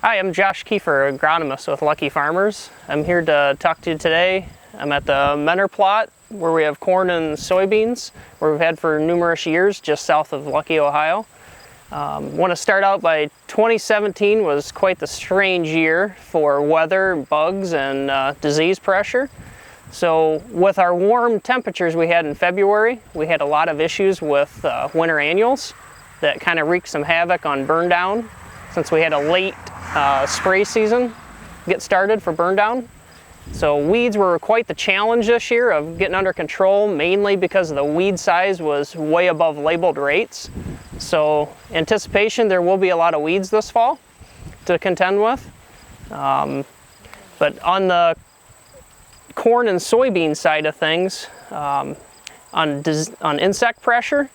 Hi, I'm Josh Kieffer, agronomist with Luckey Farmers. I'm here to talk to you today. I'm at the Menor plot where we have corn and soybeans, where we've had for numerous years just south of Luckey, Ohio. Want to start out by 2017 was quite the strange year for weather, bugs, and disease pressure. So with our warm temperatures we had in February, we had a lot of issues with winter annuals that kind of wreaked some havoc on burn down since we had a late spray season get started for burn down. So weeds were quite the challenge this year of getting under control, mainly because the weed size was way above labeled rates. So anticipation, there will be a lot of weeds this fall to contend with. But on the corn and soybean side of things, on insect pressure,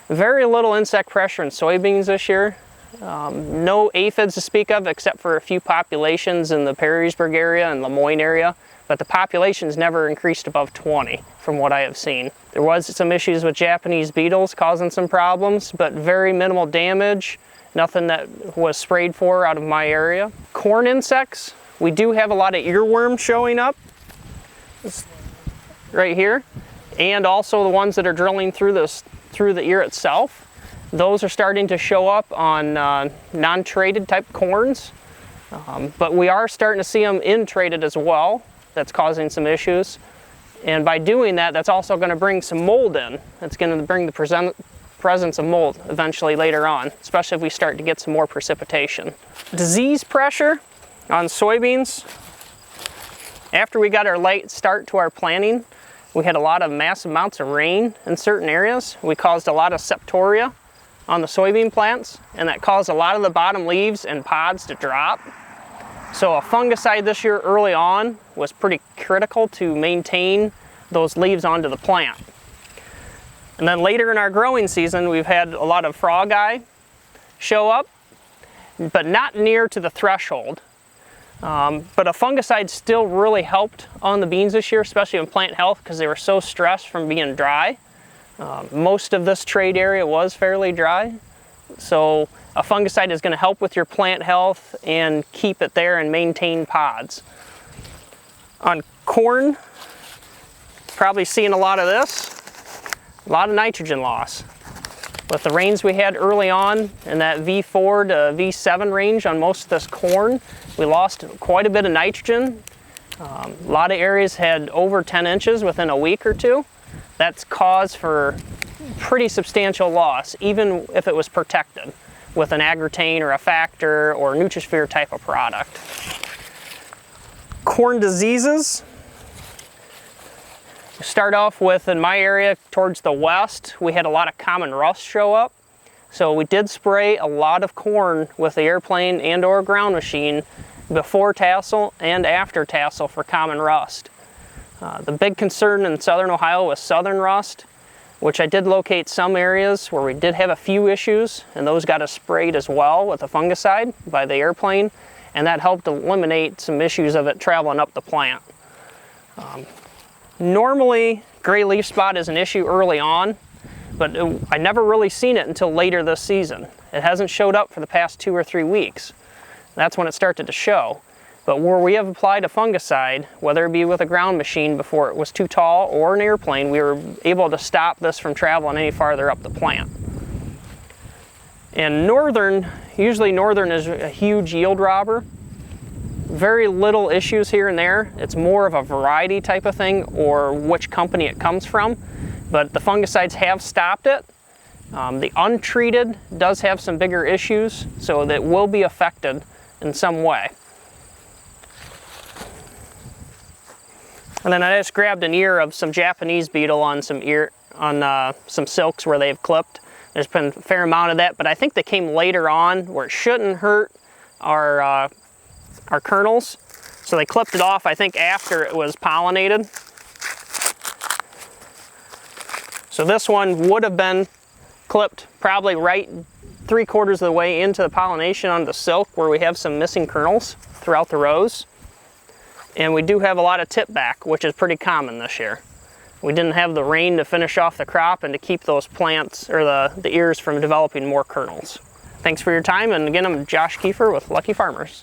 very little insect pressure in soybeans this year. No aphids to speak of except for a few populations in the Perrysburg area and Lemoyne area, but the populations never increased above 20 from what I have seen. There was some issues with Japanese beetles causing some problems, but very minimal damage, nothing that was sprayed for out of my area. Corn insects, we do have a lot of earworms showing up right here, and also the ones that are drilling through the ear itself. Those are starting to show up on non-traded type corns, but we are starting to see them in traded as well. That's causing some issues, and by doing that, that's also going to bring some mold in. It's going to bring the presence of mold eventually later on, especially if we start to get some more precipitation. Disease pressure on soybeans. After we got our late start to our planting, we had a lot of massive amounts of rain in certain areas. We caused a lot of septoria on the soybean plants, and that caused a lot of the bottom leaves and pods to drop. So a fungicide this year early on was pretty critical to maintain those leaves onto the plant. And then later in our growing season, we've had a lot of frog eye show up, but not near to the threshold. But a fungicide still really helped on the beans this year, especially in plant health, because they were so stressed from being dry. Most of this trade area was fairly dry, so a fungicide is going to help with your plant health and keep it there and maintain pods. On corn, probably seeing a lot of this, a lot of nitrogen loss. With the rains we had early on in that V4 to V7 range on most of this corn, we lost quite a bit of nitrogen. A lot of areas had over 10 inches within a week or two. That's cause for pretty substantial loss, even if it was protected with an Agritane or a Factor or Nutrisphere type of product. Corn diseases. Start off with, in my area towards the west, we had a lot of common rust show up. So we did spray a lot of corn with the airplane and or ground machine before tassel and after tassel for common rust. The big concern in southern Ohio was southern rust, which I did locate some areas where we did have a few issues, and those got us sprayed as well with a fungicide by the airplane, and that helped eliminate some issues of it traveling up the plant. Normally, gray leaf spot is an issue early on, but I never really seen it until later this season. It hasn't showed up for the past 2 or 3 weeks. That's when it started to show. But where we have applied a fungicide, whether it be with a ground machine before it was too tall or an airplane, we were able to stop this from traveling any farther up the plant. And northern, usually northern is a huge yield robber. Very little issues here and there. It's more of a variety type of thing or which company it comes from. But the fungicides have stopped it. The untreated does have some bigger issues, so that will be affected in some way. And then I just grabbed an ear of some Japanese beetle on some some silks where they've clipped. There's been a fair amount of that, but I think they came later on where it shouldn't hurt our kernels. So they clipped it off, I think, after it was pollinated. So this one would have been clipped probably right 3/4 of the way into the pollination on the silk where we have some missing kernels throughout the rows. And we do have a lot of tip back, which is pretty common this year. We didn't have the rain to finish off the crop and to keep those plants or the ears from developing more kernels. Thanks for your time, and again, I'm Josh Kieffer with Luckey Farmers.